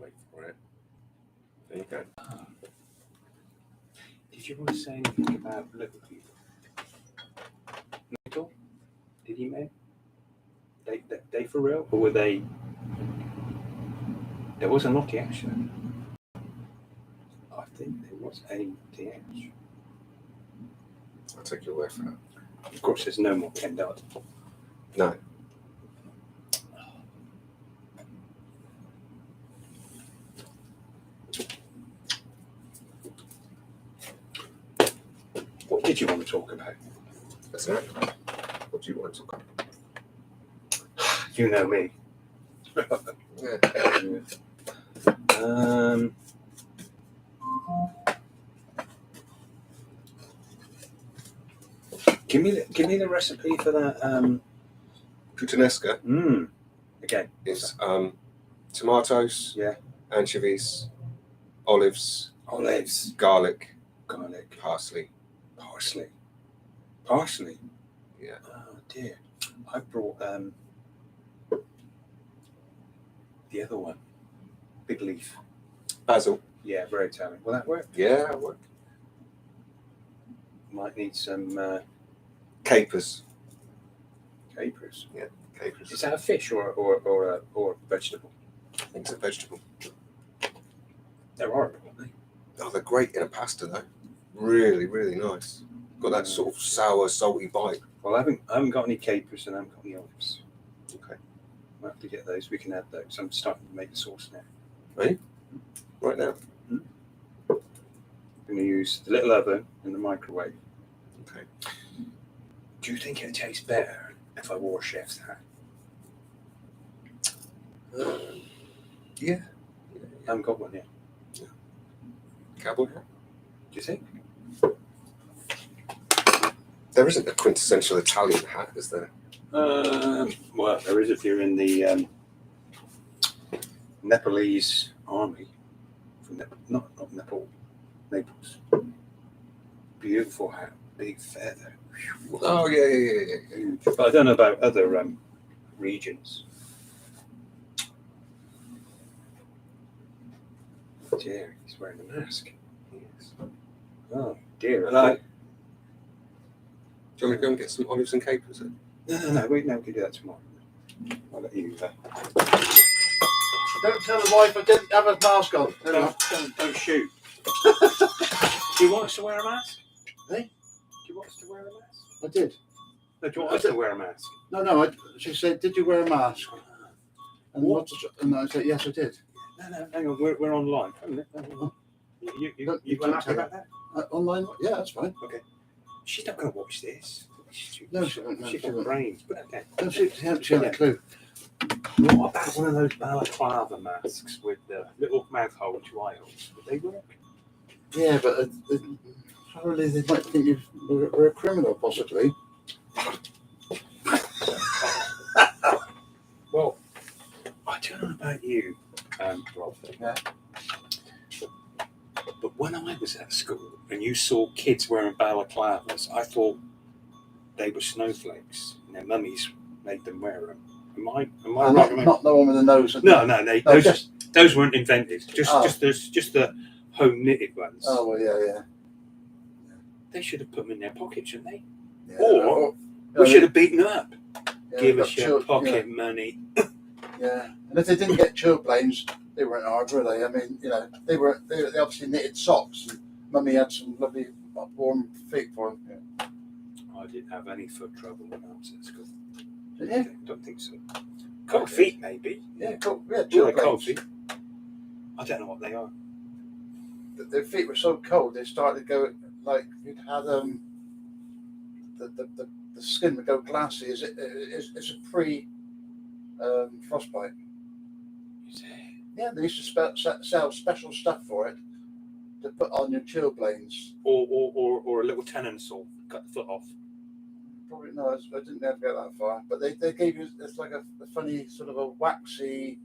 wait for it. There you go. Did you want to say anything about Liverpool? Little? Did he make? They for real? Or were they? There was a naughty action. I think there was a DH. I'll take your word for that. Of course, there's no more Ken Dodd. No. What did you want to talk about? That's right. What do you want to talk about? You know me. Yeah. Give me the recipe for that. Puttanesca. Okay. It's tomatoes, Yeah. anchovies, olives, garlic, parsley. Parsley. Yeah. Oh dear. I brought the other one. Big leaf. Basil. Yeah, very Italian. Will that work? Yeah, that'll work. Might need some Capers. capers. Yeah, capers. Is that a fish or a vegetable? I think it's a vegetable. They're horrible, aren't they? Oh, they're great in a pasta though. Really, really nice. Got that sort of sour, salty bite. Well, I haven't got any capers and I haven't got any olives. Okay. We'll have to get those. We can add those. I'm starting to make the sauce now. Right? Right now. I'm going to use the little oven and the microwave. Okay. Do you think it tastes better if I wore a chef's hat? Yeah. I haven't got one yet. Cowboy hat. Do you think? There isn't a quintessential Italian hat, is there? Well, there is if you're in the Nepalese army. From not Nepal, Naples. Beautiful hat, big feather. Oh, yeah. Huge. But I don't know about other regions. Dear, he's wearing a mask. Yes. Oh dear. Hello. Do you want me to go and get some olives and capers then? No, we can do that tomorrow. I'll let you. Don't tell the wife I didn't have a mask on. Don't shoot. Do you want us to wear a mask? Eh? Do you want us to wear a mask? I did. No, do you want us to wear a mask? No. She said, "Did you wear a mask?" And I said, "Yes, I did." No, hang on. We're on live. Hang on. You happy about that? Online? Yeah, that's fine. Okay. She's not going to watch this. No, she won't. She's got brains. But okay. No, she had a clue. What about one of those balaclava masks with the little mouth hole to eye holes? Would they work? Yeah, but probably they might think we're a criminal, possibly. Well, I don't know about you, Rob. Yeah. But when I was at school and you saw kids wearing balaclavas, I thought they were snowflakes and their mummies made them wear them. Am I right? Not the one with the nose. No. Those weren't invented. Just the home knitted ones. Oh well, yeah. They should have put them in their pocket, shouldn't they? Yeah. Or we should have beaten them up. Yeah, Give us your pocket money. Yeah, and if they didn't get chilblains, they weren't hard, were they? I mean, they obviously knitted socks. And Mummy had some lovely warm feet for them. Yeah. I didn't have any foot trouble when I was at school. Yeah. Don't think so. Cold feet, maybe. Yeah, cool. Yeah, Cold feet. I don't know what they are. Their feet were so cold they started to go like you'd had the skin would go glassy. It's a pre frostbite. Yeah, they used to sell special stuff for it to put on your chilblains. Or a little tenon saw, cut the foot off. Probably no, I didn't ever get that far. But they gave you it's like a funny sort of a waxy.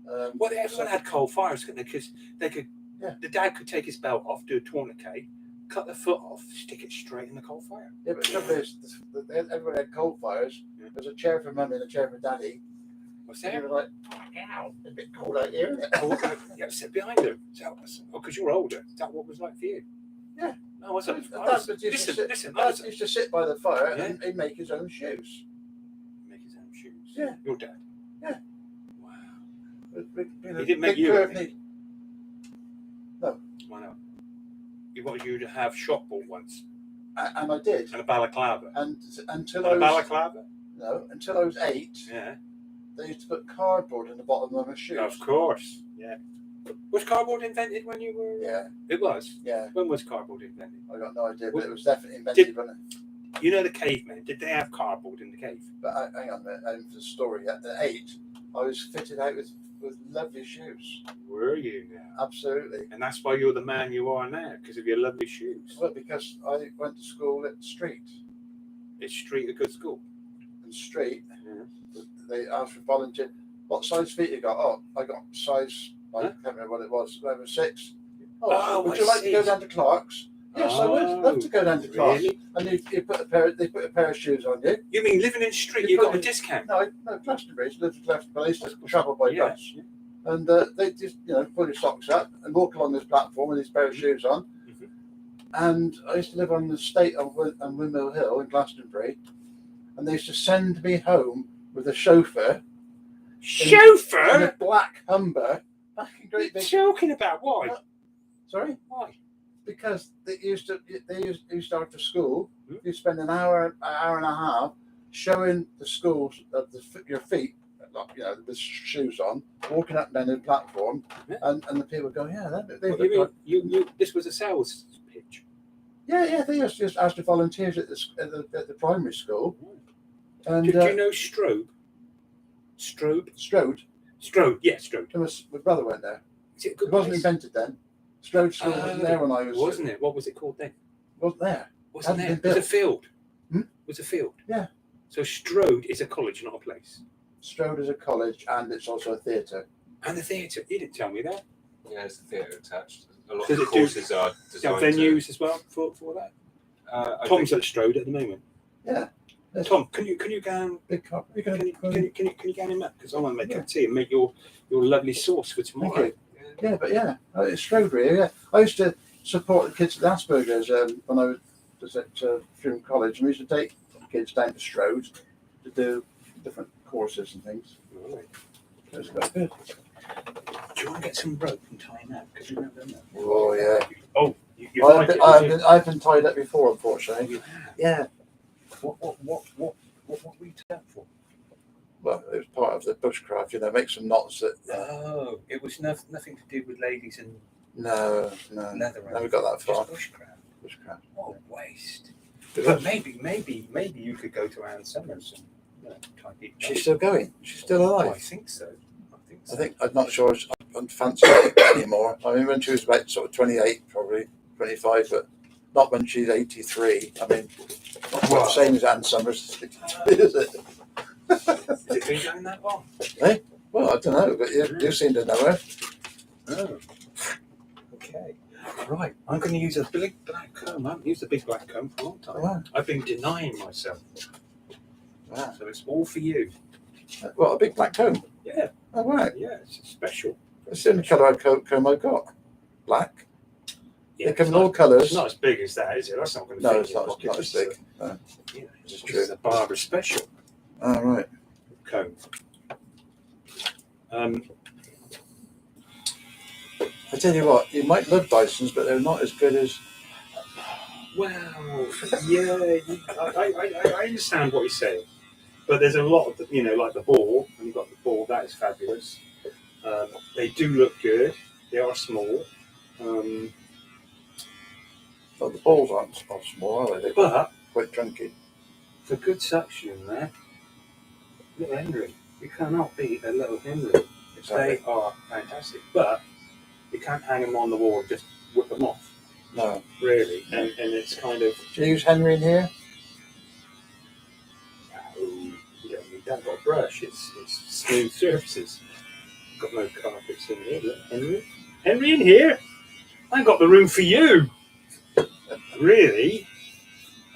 Well, everyone had coal fires, couldn't they? Because they could. Yeah. The dad could take his belt off, do a tourniquet, cut the foot off, stick it straight in the coal fire. Yeah, but the trouble is, everybody had coal fires. Yeah. There's a chair for Mummy and a chair for Daddy. What's And you there? were like, ow, it's a bit cold out here, isn't it? Oh, yeah, sit behind them. Oh, because you're older. Is that what it was like for you? Yeah. No, I wasn't. Dad used to sit by the fire and he'd make his own shoes. Make his own shoes. Yeah. Your dad. Yeah. Wow. He didn't make big you curved anything? knee. No. Why not? He wanted you to have shop ball once And I did. and a balaclava. And until And I a was balaclava. until I was 8, Yeah. they used to put cardboard in the bottom of my shoes. Of course. Yeah. Was cardboard invented when you were? Yeah. It was. Yeah. When was cardboard invented? I got no idea, but it was definitely invented, wasn't it? You know the cavemen? Did they have cardboard in the cave? But hang on a minute, and for the story, at 8, I was fitted out with lovely shoes. Were you now? Absolutely. And that's why you're the man you are now, because of your lovely shoes. Well, because I went to school at Street. Is Street a good school? And Street, Yeah. they asked for volunteer. What size feet you got? Oh, I got size, I Huh? can't remember what it was, 6. Oh, would I you like see. to go down to Clark's? Yes, I would love to go down to Clark's. Really? And they put a pair of shoes on you. You mean living in Street, You you got a probably- discount? No, Glastonbury, lived in Glastonbury, but I used to travel by Yeah. bus. And they just, pull your socks up and walk along this platform with these pair of shoes on. Mhm. And I used to live on the estate on Windmill Hill in Glastonbury. And they used to send me home with a chauffeur in Chauffeur? a black Humber. Back in What are you great big. talking about? Why? Sorry? Why? Because they used to after school, Hmm? you spend an hour and a half showing the schools of your feet, with shoes on, walking up and down the platform, Yeah. and the people go, yeah, they What, look like. you this was a sales pitch. Yeah, they used to just ask the volunteers at the primary school, and Do you know Strobe? Strode? Strode. Yeah, Strode. My brother went there. Is it a good It wasn't place? invented then. Strode School wasn't there when I was. Wasn't it? What was it called then? Wasn't there. Wasn't Hadn't there? been It was a field. Hmm? It was a field. Yeah. So Strode is a college, not a place. Strode is a college, and it's also a theatre. And the theatre. You didn't tell me that. Yeah, there's the theatre attached. A lot Does of it do- courses are Do you have designed venues as well for that? I Tom's think at Strode at the moment. Yeah. Tom, can you go and Big cup. You can can, you go and him up? Because I want to make a cup of tea and make your lovely sauce for tomorrow. Thank you. Yeah, it's Strode really. Yeah, I used to support the kids at Asperger's when I was at Trim College, and we used to take kids down to Strode to do different courses and things. Right. So it's quite good. Do you want to get some rope and tie him up? Because you haven't done that. Oh yeah. Oh, you Well, like it, did you? I've been tied up before, unfortunately. You have. Yeah. What were you tied up for? Well, it was part of the bushcraft. Make some knots that. Oh, it was nothing to do with ladies and No. leather. Never got that far. Just bushcraft. Bushcraft. What a waste. But But maybe you could go to Anne Summers and try people. she's still going. She's still Oh, I alive. think so. I'm not sure I'm fancy it anymore. I mean, when she was about sort of 28, probably 25, but not when she's 83. I mean, not Wow. the same as Anne Summers, is it? Has it been going that long? Well, I don't know, but you seem to know her. Oh. Okay. Right. I'm going to use a big black comb. I haven't used a big black comb for a long time. Wow. I've been denying myself. Wow. So it's all for you. What, a big black comb? Yeah. Oh, right. Yeah. It's special. It's the only colour comb I've got. Black. Yeah. They come it's in not- all colours. It's not as big as that, is it? That's not going to No, fit it's in your not pocket. as big. No. Yeah, It's this true. is a Barber special Oh, right. comb. I tell you what, you might love Dysons, but they're not as good as. Well, yeah, I understand what you're saying, but there's a lot of like the ball. When you've got the ball, that is fabulous. They do look good. They are small, Well, the balls aren't small, are they? They're but quite chunky. for good suction, there, little Henry, you cannot beat a little Henry. They are fantastic, but you can't hang them on the wall and just whip them off. No. Really, and it's kind of. Do you use Henry in here? You don't need that. Got a brush. It's smooth surfaces. Got no carpets in here. Look, Henry in here. I ain't got the room for you. Really?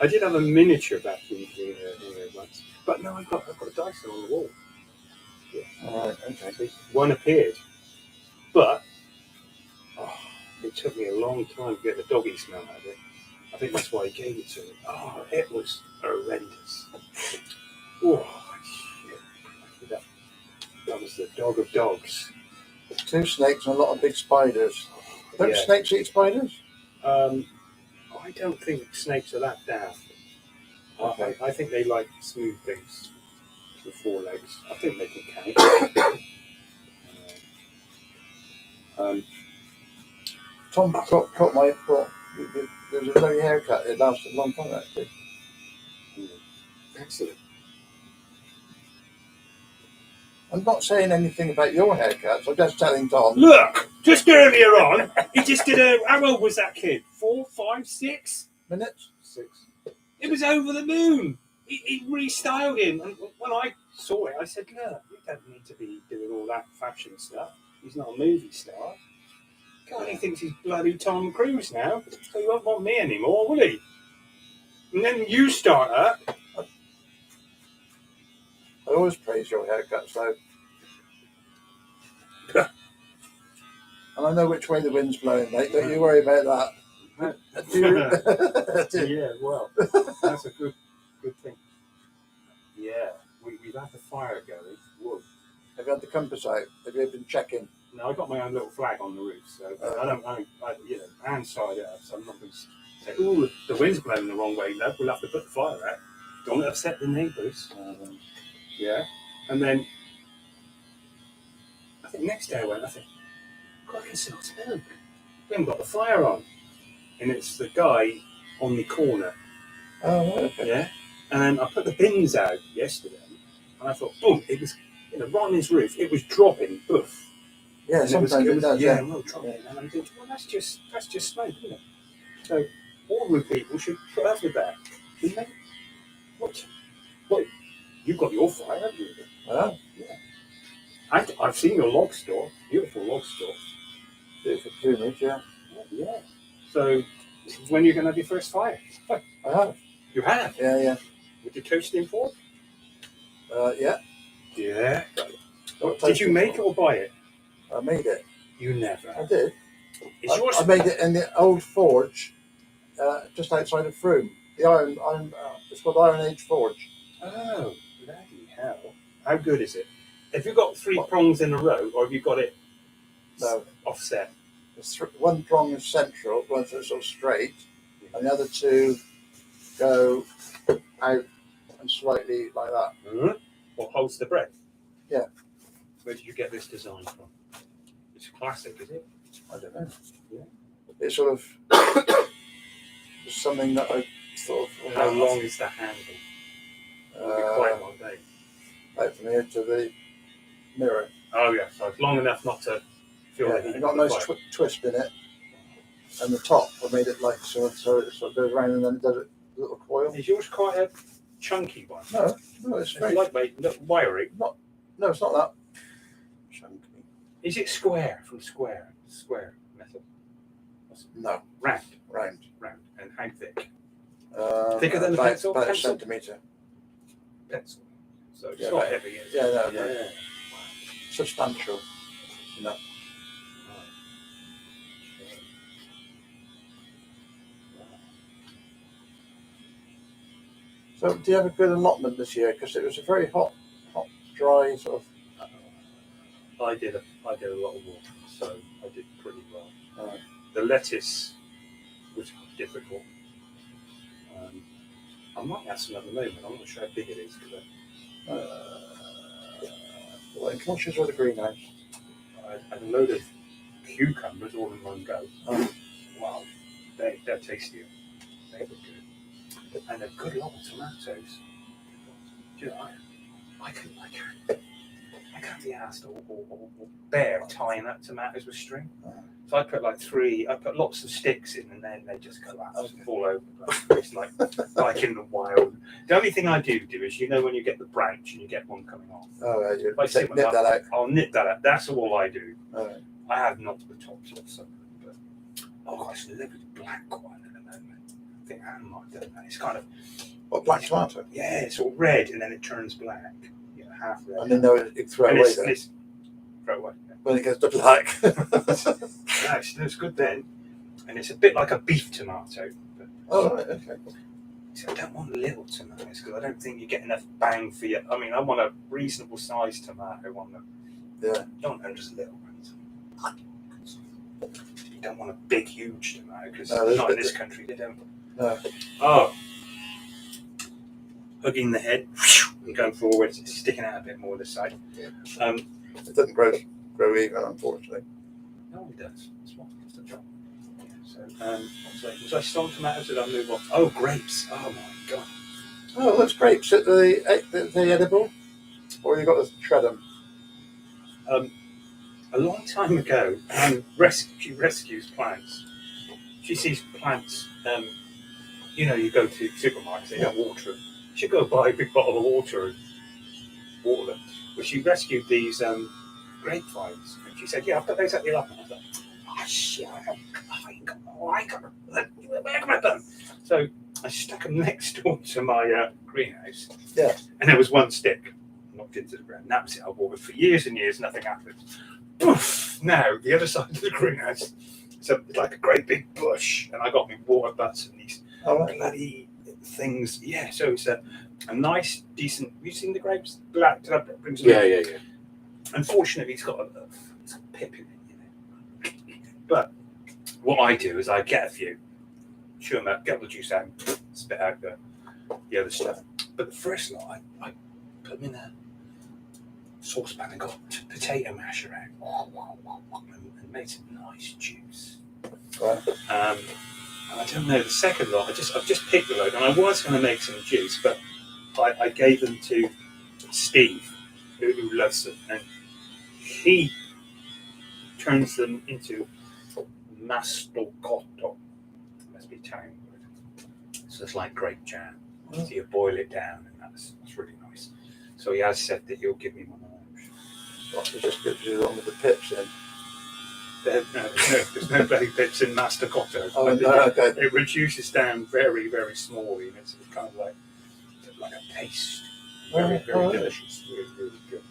I did have a miniature vacuum cleaner in there once, but no, I've got a Dyson on the wall. All right, okay. One appeared, but it took me a long time to get the doggy smell out of it. I think that's why he gave it to me. Oh, it was horrendous. Oh, shit. That was the dog of dogs. 2 snakes and a lot of big spiders. Don't Yeah. snakes eat spiders? I don't think snakes are that daft. Okay. I think they like smooth things with 4 legs. I think they can count. Tom cut my foot. There was a very haircut. It lasted a long time, actually. Excellent. I'm not saying anything about your haircuts. I'm just telling Tom. Look, just earlier on, he just did a. How old was that kid? 4, 5, 6? Minutes? 6. It was over the moon. He restyled him, and when I saw it, I said, "Look, you don't need to be doing all that fashion stuff. He's not a movie star. God, he thinks he's bloody Tom Cruise now, so he won't want me anymore, will he?" And then you start up. I always praise your haircuts, though. And I know which way the wind's blowing, mate. Don't you worry about that. Yeah, well, that's a good thing. Yeah, we've had the fire going. Whoa. Have you had the compass out? Have you been checking? No, I got my own little flag on the roof, so I hand side it up, so I'm not going to say, "Ooh, the wind's blowing the wrong way, love. We'll have to put the fire out. Don't upset the neighbours." Yeah, and then I think next day I went, God, I can smell smoke. We haven't got the fire on, and it's the guy on the corner. Oh, okay. Yeah, and then I put the bins out yesterday, and I thought, boom, it was right on his roof. It was dropping, boof. Yeah, And sometimes it does. Yeah, well, dropping. And I'm thinking, well, that's just smoke, isn't it? So ordinary people should put up with that. Shouldn't they? What? You've got your fire, haven't you? Well, yeah. I've seen your log store. Beautiful log store. beautiful plumage, yeah. Yeah. So when are you going to have your first fire? I have. You have? Yeah. With your toasting fork? Yeah. Yeah. Did you make it or buy it? I made it. You never. I did. Is yours? I made it in the old forge, just outside of Frome. The it's called Iron Age Forge. Oh, bloody hell! How good is it? Have you got 3 prongs in a row, or have you got it offset? One prong is central, one's sort of straight, and the other 2 go out and slightly like that. Mm-hmm. What holds the breath? Yeah. Where did you get this design from? It's classic, is it? I don't know. Yeah. It's sort of just something that I thought. How long is the handle? Quite long, day. Right from here to the mirror. Oh yeah, so it's long enough not to feel the heat. It got a nice twist in it, and the top I made it like so it sort of goes around and then it does a little coil. Is yours quite a chunky one? No, it's very lightweight, wiry. No, it's not that chunky. Is it square from square method? No, Round. And how thick? Thicker than the pencil? About Pencil? a centimetre. Pencil. So it's Yeah, not right. heavy. Is it? Yeah, no, Yeah. substantial. No. So, do you have a good allotment this year? Because it was a very hot, dry sort of. I did a lot of work, so I did pretty well. Right. The lettuce was difficult. I'm not asking at the moment. I'm not sure how big it is. Well, in Closhes or the greenhouse? I had a load of cucumbers all in one go. Wow, they're tastier. They were good, and a good lot of tomatoes. Do you know, I can't be asked or bear tying up tomatoes with string. So I put I put lots of sticks in, and then they just collapse and fall over. It's like in the wild. The only thing I do is, when you get the branch and you get one coming off. Oh, you nip that out. I'll nip that out. That's all I do. Right. I have knocked the tops off some, but it's a lovely black one at the moment. I think Anne might have done that. It's kind of What, black tomato? yeah, it's all red and then it turns black. Yeah, half red. And then you throw it And away it's, then. and it's throw it away. When it goes to black. No, it's good then, and it's a bit like a beef tomato. But Oh, right, okay. so I don't want little tomatoes because I don't think you get enough bang for your. I mean, I want a reasonable sized tomato. Yeah. You don't want those little ones. You don't want a big, huge tomato because not in this country they don't. No. Oh, hugging the head, going forward, sticking out a bit more this side. Yeah. It doesn't grow even, unfortunately. No, it does. It's what it's the job. Yeah, so, was I still on tomatoes? Did I move on? Oh, grapes. Oh my god. Oh, those grapes. Are they edible? Or you got to shred them? A long time ago, she rescues plants. She sees plants. You know, you go to supermarkets, they don't water them. She go buy a big bottle of water and water them. But she rescued these grapevines, and she said, "Yeah, I've got those at the allotment." I was like, "Oh shit! I got where can I put them?" So I stuck them next door to my greenhouse. Yeah. And there was one stick knocked into the ground. That was it. I watered for years and years, nothing happened. Poof! Now the other side of the greenhouse, so it's like a great big bush, and I got me water butts and these bloody things. Yeah, so it's a nice, decent. Have you seen the grapes? Black. Did I bring some? Yeah. Unfortunately, it's got a pip in it, you know. But what I do is I get a few, chew them up, get all the juice out, and spit out the other stuff. But the first lot, I put them in a saucepan and got potato masher out and made some nice juice. Right. And I don't know, the second lot, I've just picked the load, and I was going to make some juice, but I gave them to Steve, who loves them, and he turns them into mastocotto. Must be Italian word. So it's like grape jam. So you boil it down, and that's really nice. So he has said that he'll give me one of those. What, it just gives you one with the pips in. There's no bloody pips in mastocotto. Oh, no, okay. It reduces down very, very smallly, and it's kind of like a paste. Very delicious. Really, really good.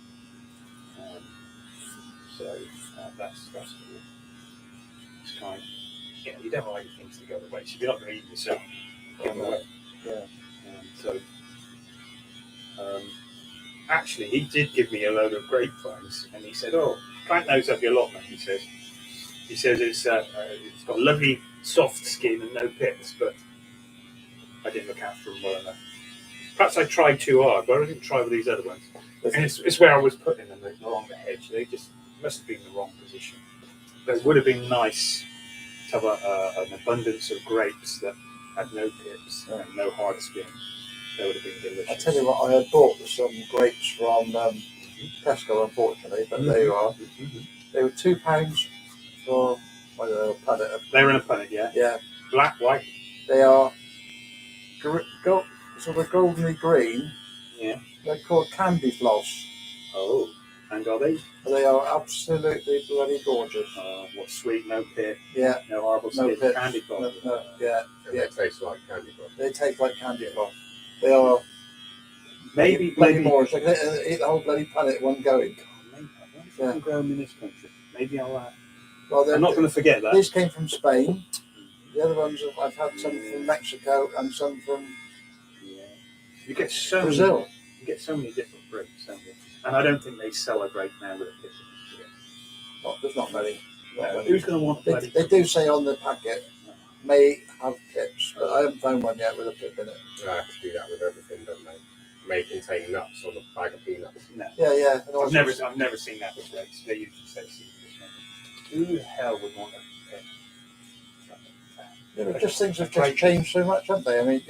So that's cool. It's kind of, you don't like things to go to waste. If you're not going to eat yourself, give them away. Yeah. Actually, he did give me a load of grapevines, and he said, "Oh, plant those up your allotment." He says it's got a lovely soft skin and no pips, but I didn't look after them well enough. Perhaps I tried too hard, but I didn't try with these other ones. And it's where I was putting them along the hedge. They just must have been in the wrong position. But it would have been nice to have an abundance of grapes that had no pips and no hard skin. They would have been delicious. I tell you what, I had bought some grapes from Tesco, unfortunately, but there you are. They were £2 for a punnet. They're in a punnet, yeah? Yeah. Black, white? They are sort of goldenly green. Yeah. They're called candy floss. Oh. And are they? They are absolutely bloody gorgeous. What, sweet, no pit? Yeah. No horrible No skin? pit. Candy floss? No, yeah. They taste like candy floss. They taste like candy floss. They are maybe more. So they can eat the whole bloody punnet in one going. Maybe. I wonder if I can grow them in this country. Maybe I'll. Well, I'm not going to forget that. These came from Spain. The other ones, I've had some from Mexico and some from You get so Brazil. Many, you get so many different grapes, don't you? And I don't think they sell a grape now with a pit in it. There's not many. Who's going to want bloody? They do say on the packet, may have pips, but I haven't found one yet with a pip in it. They have to do that with everything, don't they? May contain nuts on a bag of peanuts. No. Yeah. I've never seen that with grapes. They usually say seed. Who the hell would want a pit? Yeah, just things have just changed so much, haven't they? I mean,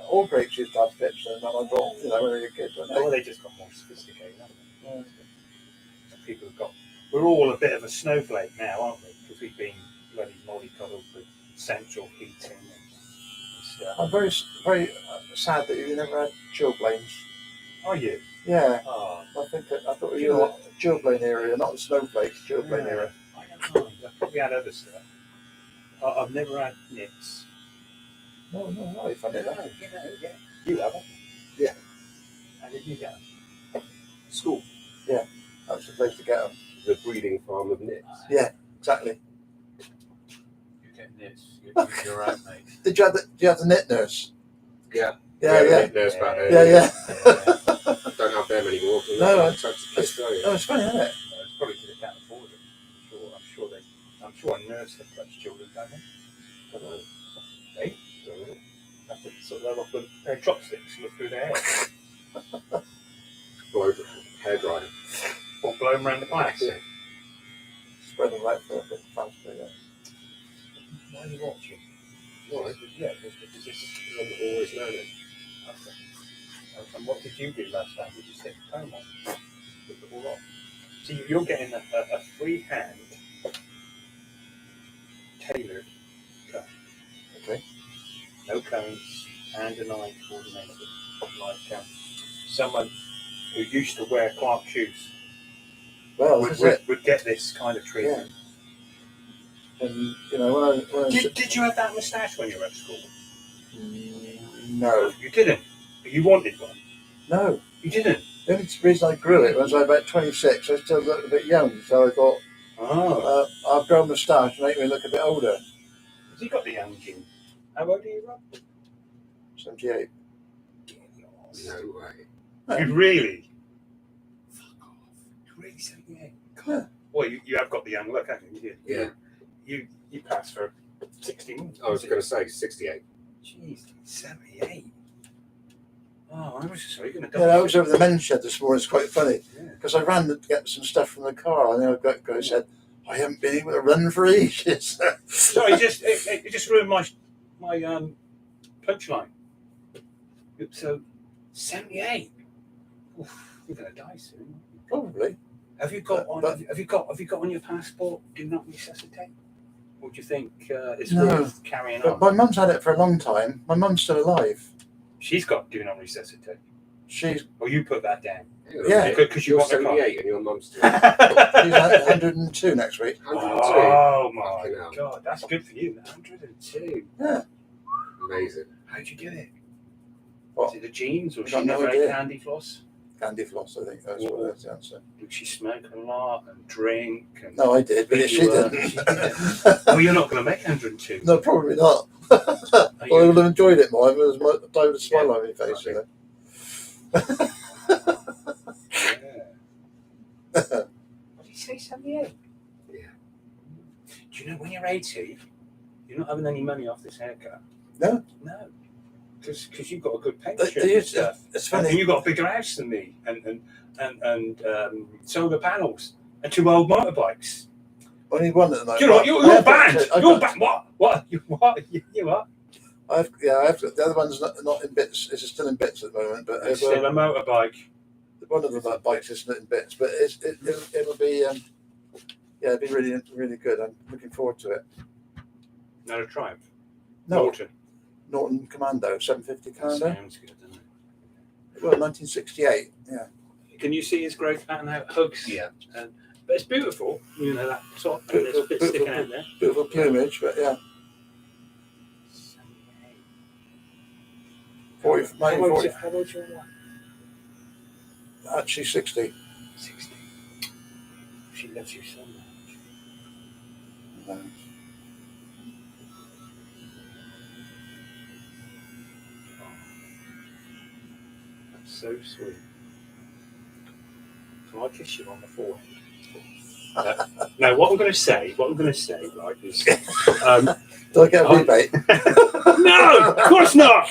all grapes used to have pips, and I thought, when we were a kid, well, they just got more sophisticated, haven't they? People have got. We're all a bit of a snowflake now, aren't we? Because we've been bloody mollycoddled with central heating and stuff. I'm very, very sad that you never had chilblains. Are you? Yeah. Oh, I thought you were the chilblain area, not the snowflakes, chilblain area. I don't know. I probably had other stuff. I've never had nits. No, if I did that. Yeah. You haven't? Yeah. How did you get them? School. That's the place to get them. The breeding farm of nits. Yeah, exactly. You're getting this. You're right, mate. Did you have the knit nurse? Yeah. Yeah, yeah. Nurse back there. Yeah. Don't have them anymore. No, It's it's funny, isn't it? It's probably because they can't afford it. I'm sure a nurse that touch children, don't they? I don't know. Hey? Don't know. Have to sort of off their chopsticks and look through their hair. Blow the hair dryer. Or blow them around the glass. Yeah. Spread them right for a bit faster. Yeah. Why are you watching? Why? Yeah, because this is. I'm always learning. Okay. And what did you do last time? Did you stick the comb on? Took it all off. See, you're getting a freehand tailored cut. Okay. No combs, hand and eye coordinated. Like someone who used to wear Clark shoes Well, would get this kind of treatment. and you know when I Did you have that moustache when you were at school? no, You didn't. But you wanted one. no. You didn't. The only reason I grew it was I was about 26. I still looked a bit young, so I thought Oh. I'll grow a moustache and make me look a bit older. Has he got the young gene? How old are you, Rob? 78. No way. You really? Fuck off. You really 78? Yeah. Well, you have got the young look, haven't you? Yeah. You passed for 16. I was going to say 68. Jeez, 78. Oh, I was sorry, you're going to Yeah, I was over the men's shed this morning. It's quite funny Yeah. because I ran to get some stuff from the car, and the guy said, "I haven't been able to run for ages." Sorry, it just ruined my punchline. So, 78. Oof, you're going to die soon. Probably. Have you got on? But- Have you got on your passport? Do not resuscitate. Or do you think it's No. worth carrying But on? my mum's had it for a long time. My mum's still alive. She's got do not resuscitate. She's Or you put that down. Yeah. Because you You're want the car. 78 and your mum's still she's 102 next week. 102. Oh my Fucking hell. god, that's good for you. 102. Yeah. Amazing. How'd you do it? What? Is it the jeans or I she got no never idea. ate candy floss? Candy floss, I think that's what that's the answer. Did she smoke a lot and drink? And No, I did, but beat she you up? didn't. She didn't. Oh, you're not going to make 102. No, probably not. Are Well, I you? would have enjoyed it more. It was I would have smile Yeah, on my face, you know. Yeah. What did you say, 78? Yeah. Do you know when you're 80, you're not having any money off this haircut? No. No. Because you've got a good pension and It's stuff. And funny. you've got a bigger house than me and solar panels and 2 old motorbikes. Only one at the moment. You know what? You're I've got banned. two. I've You're got- banned. What? You what? You what? I've got the other one's not in bits. It's still in bits at the moment, but It's still a motorbike. one of the bikes is in bits. But it'll be it'll be really good. I'm looking forward to it. Not a Triumph. No, Norton. Norton Commando 750 Commando. Sounds good, doesn't it? Well, 1968. Yeah. Can you see his growth pattern how it hugs? Yeah. But it's beautiful. You know, that top and there's bits sticking out there. Beautiful plumage, but yeah. 40, How old 40, is your wife? actually 60. 60. She loves you so much. No. That's so sweet. Can I kiss you on the forehead? Now, what I'm going to say, right, is, Do I get a rebate? no, of course not.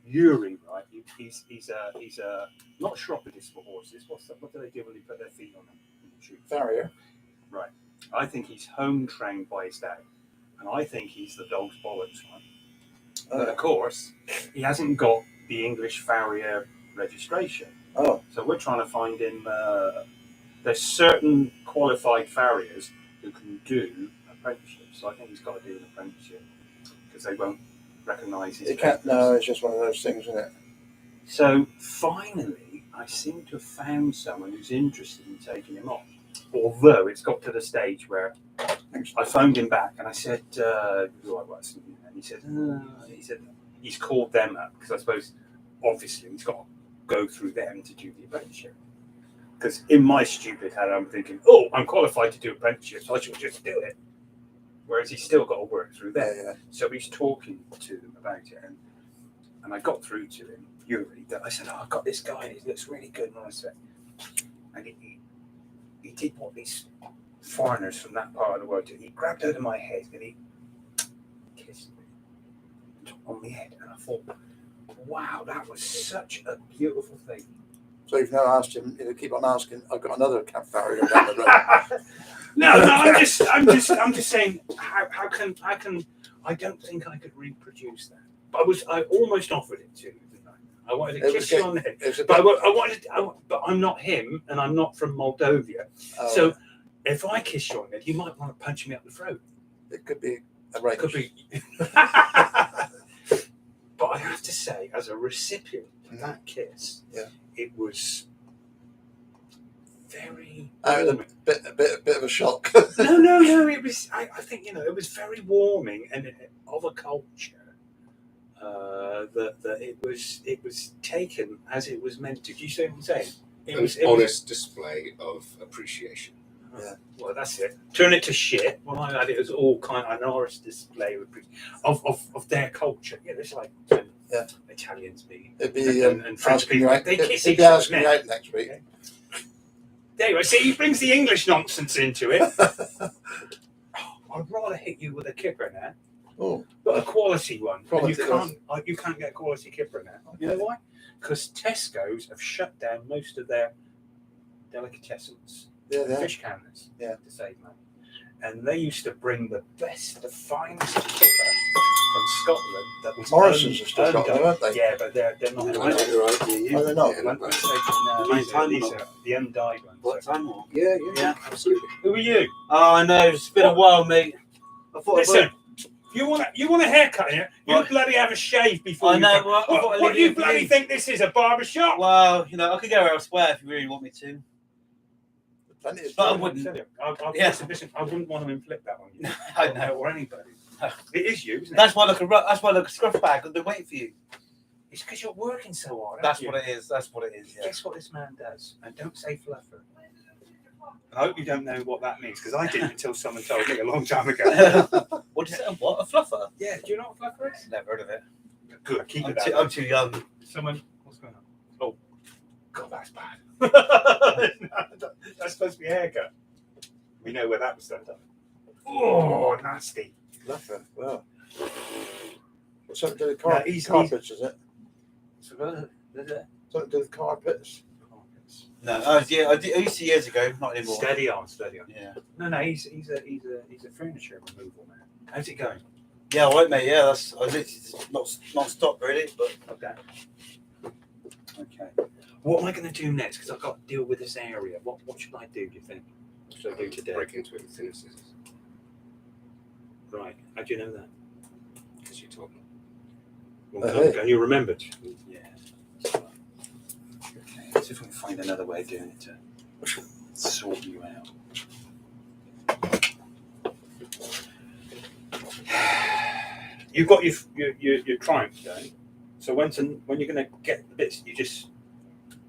Yuri, right? He's not Shropodis for horses. What do they do when they put their feet on them? Farrier. Right. I think he's home trained by his dad, and I think he's the dog's bollocks, right? But of course, he hasn't got the English farrier registration. Oh. So we're trying to find him. There's certain qualified farriers who can do apprenticeships. So I think he's got to do an apprenticeship because they won't recognise his. It can't. No, it's just one of those things, isn't it? So finally, I seem to have found someone who's interested in taking him on. Although it's got to the stage where I phoned him back and I said, who I was, and he said he's called them up because I suppose obviously he's got go through them to do the apprenticeship. Because in my stupid head, I'm thinking, oh, I'm qualified to do apprenticeships, so I should just do it. Whereas he's still got to work through them. Yeah. So he's talking to them about it. And I got through to him, Yuri. I said, oh, I've got this guy, and he looks really good. And I said, and he did what these foreigners from that part of the world do. He grabbed hold of my head and he kissed me on my head. And I thought, wow, that was such a beautiful thing. So you've now asked him, keep on asking, I've got another cab farrier down the road. No, I'm just saying, how can I don't think I could reproduce that. But I almost offered it to you, didn't I? I wanted to kiss you on the head. But I'm not him, and I'm not from Moldova. Oh. So if I kiss you on the head, you might want to punch me up the throat. It could be a rape. Could be. But I have to say, as a recipient of that kiss, it was very warming. A bit of a shock. No. It was. I think it was very warming and of a culture that it was taken as it was meant to. Do you see what I'm saying? It was honest display of appreciation. Yeah. Well, that's it. Turn it to shit. Well, I had it as all kind of an honest display of their culture. It's like Italians meet and French people. They kiss each other. Asking me out next week. Okay. There you go. See, he brings the English nonsense into it. I'd rather hit you with a kipper now. Oh, but a quality one. Quality You can't get a quality kipper now. You know why? Because Tesco's have shut down most of their delicatessens. Fish counters to save money. And they used to bring the best, the finest kipper from Scotland that was Morrison's have still got them, haven't they? Yeah, but they're not. Right. Oh, they're not. These are the undyed ones. What time? Yeah, absolutely. Who are you? Oh, I know. It's been a while, mate. I thought Listen, you want a haircut here? You bloody have a shave before. I know. What do you bloody think this is, a barber shop? Well, I could go elsewhere if you really want me to. But I wouldn't. Listen, I wouldn't want to inflict that on you. I know. Or anybody. It is you, isn't it? That's why I look a scruff bag. I've been waiting for you. It's because you're working so hard. That's what it is. Yeah. Guess what this man does? And don't say fluffer. I hope you don't know what that means, because I didn't until someone told me a long time ago. What did you say? What? A fluffer? Yeah, do you know what fluffer is? Never heard of it. Good, keep it I'm too young. Someone, what's going on? Oh, God, that's bad. That's supposed to be a haircut. We know where that was done. Oh, nasty. Fluffer. Well, what's something to do with carpets? Is it? Something to do with carpets? No, I used to years ago, not anymore. Steady on. Yeah. No, he's a furniture removal man. How's it going? Yeah, all right, mate. Yeah, I literally not stop really, but Okay. What am I going to do next? Because I've got to deal with this area. What should I do? Do you think? What should I do today? Break into it with thinner scissors. Right. How do you know that? Because you told me. Long time ago. You remembered? Yeah. Okay. Let's see if we can find another way of doing it to sort you out. You've got your Triumph going. So when you're going to get the bits,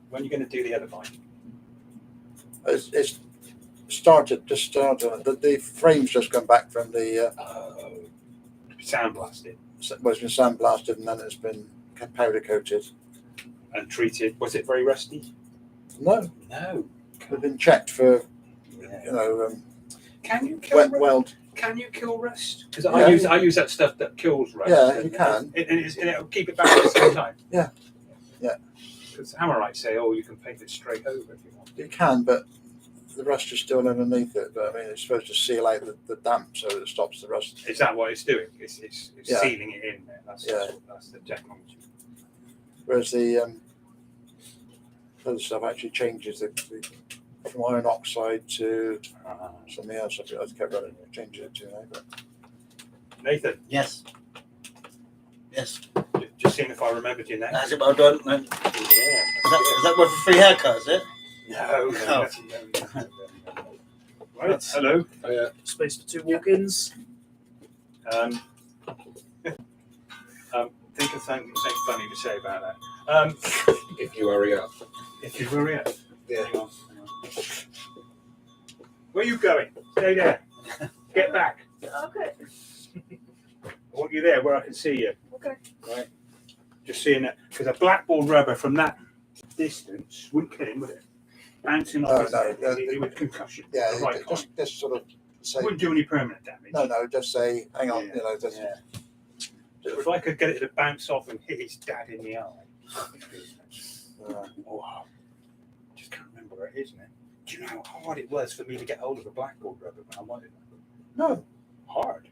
when you're going to do the other bike? It's started. The frame's just come back from the. Sandblasted. Well, it's been sandblasted and then it's been powder coated. And treated. Was it very rusty? No. They've been checked for, Can you kill weld. Can you kill rust? Because I use that stuff that kills rust. Yeah, you can. And it'll keep it back at the same time. Yeah. Because Hammerite say, you can paint it straight over if you want. You can, but the rust is still underneath it. But I mean, it's supposed to seal out the damp so that it stops the rust. Is that what it's doing? It's sealing it in there. That's the technology. Whereas the other stuff actually changes from iron oxide to something else. I kept running and changing it to now. But Nathan. yes. Just seeing if I remembered your name. That's it. Well done. Yeah. Is that worth a free haircut? Is it? No. Right. Hello. Space for two walk-ins. Think of something funny to say about that. If you hurry up. If you hurry up. Yeah. Hang on. Where are you going? Stay there. Get back. Okay. I want you there where I can see you. Okay. Right. Just seeing that because a blackboard rubber from that distance wouldn't kill him, would it? Bouncing off his head, it would concussion. Yeah, the right just sort of say. wouldn't do any permanent damage. No, just say, hang on, Yeah, you know. Just, yeah. If I could get it to bounce off and hit his dad in the eye. Oh, just can't remember where it is now. Do you know how hard it was for me to get hold of a blackboard rubber when I wanted it? No. Hard.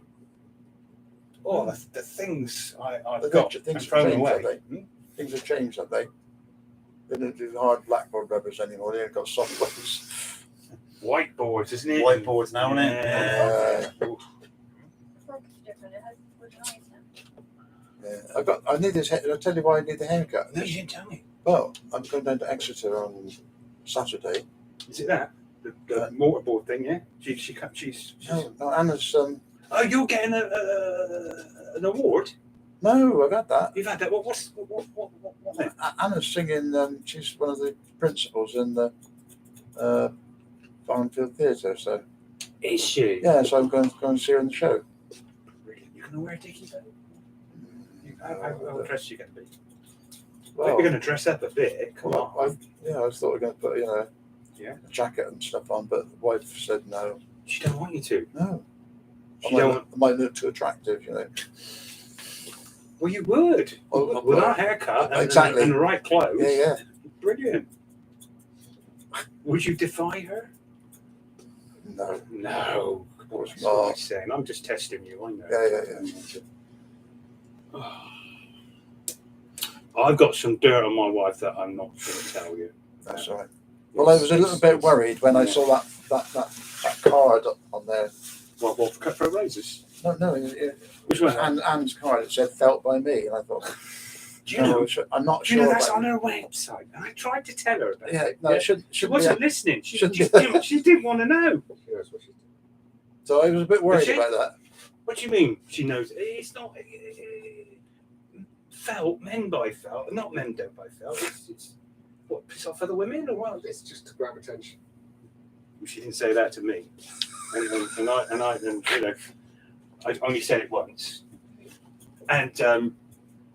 Oh, the things I've The got things and have thrown changed, away. have they? Things have changed, have they? They don't do hard blackboard rubbers anymore. They've got soft ones. Whiteboards, isn't it? Whiteboards now, isn't it? Yeah. It's like it's different. It has wood lines now. Yeah. I need this. I'll tell you why I need the haircut. No, you didn't tell me. Well, I'm going down to Exeter on Saturday. Is it that? The mortarboard thing, yeah? She's No, Anna's. Oh, you're getting an award? No, I've had that. You've had that? What then? Anna's singing. She's one of the principals in the Farnfield Theatre. So Is she? yeah, so I'm going to go and see her in the show. Brilliant. You gonna wear a dicky though? How dressed are you gonna be? Well, You're gonna dress up a bit. Come on. I thought we were going to put a jacket and stuff on, but the wife said no. She don't want you to. No, She don't. I might look too attractive, you know. Well, you would. Oh, With our haircut and, exactly. and the right clothes. Yeah. Brilliant. Would you defy her? No. No. Of course That's what I'm not. saying. I'm just testing you. I know. Yeah. I've got some dirt on my wife that I'm not going to tell you. That's all right. Well, I was a little bit worried when I saw that card on there. What for cutthroat razors? No, Which one? Anne's card. It said "felt by me," and I thought, Do you know? I'm not Do you sure. know that's about on her website? And I tried to tell her about it. Yeah, no, it shouldn't. She wasn't listening. She didn't want to know. So I was a bit worried she? about that. What do you mean? She knows it's not felt. Men buy felt, not men don't buy felt. It's what piss off other women or what? It's just to grab attention. She didn't say that to me, and I only said it once, and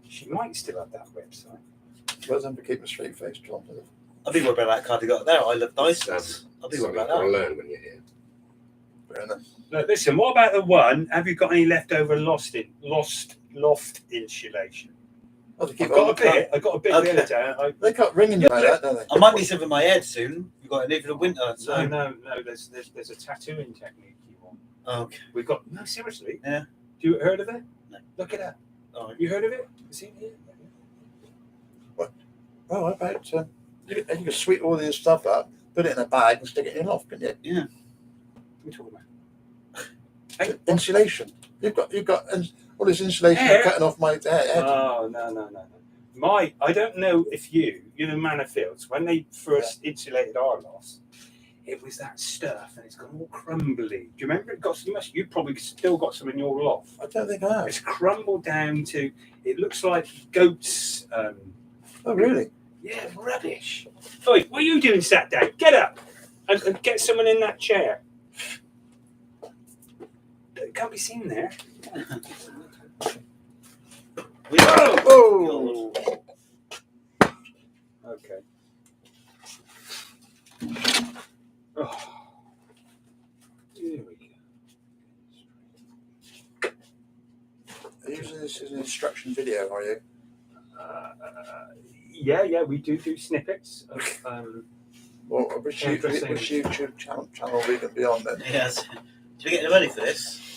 she might still have that website. Well done for keeping a straight face, John. I'll be worried about that card you got there. I love Dysons. I'll be worried about I'll that. learn when you're here. Fair enough. Look, listen. What about the one? Have you got any leftover loft insulation? Oh, they keep I've got a on- bit. I got a bit Okay. the other day. They keep ringing you like that, don't they? I might need something in my head soon. You've got to live in the winter. So. No. There's a tattooing technique you want. Okay. We've got no seriously. Yeah. Do you heard of it? No. Look it up. Oh, You heard of it? You seen it? Oh, I bet you can sweep all this stuff up, put it in a bag, and stick it in your loft, can you? What are you talking about? Insulation. You've got all this insulation Hair? cutting off my head. Oh no. I don't know if you know Manor Fields when they first insulated our loft. It was that stuff, and it's gone all crumbly. Do you remember? You probably still got some in your loft. I don't think I have. It's crumbled down to. It looks like goats. Oh, really? Yeah, rubbish. Oi, what are you doing sat down? Get up and get someone in that chair. It can't be seen there. Oh! Okay. Oh. Here we go. Are you using this as an instruction video, are you? Yeah, we do snippets of Or which YouTube channel we can be on then? yes. Should we get ready for this?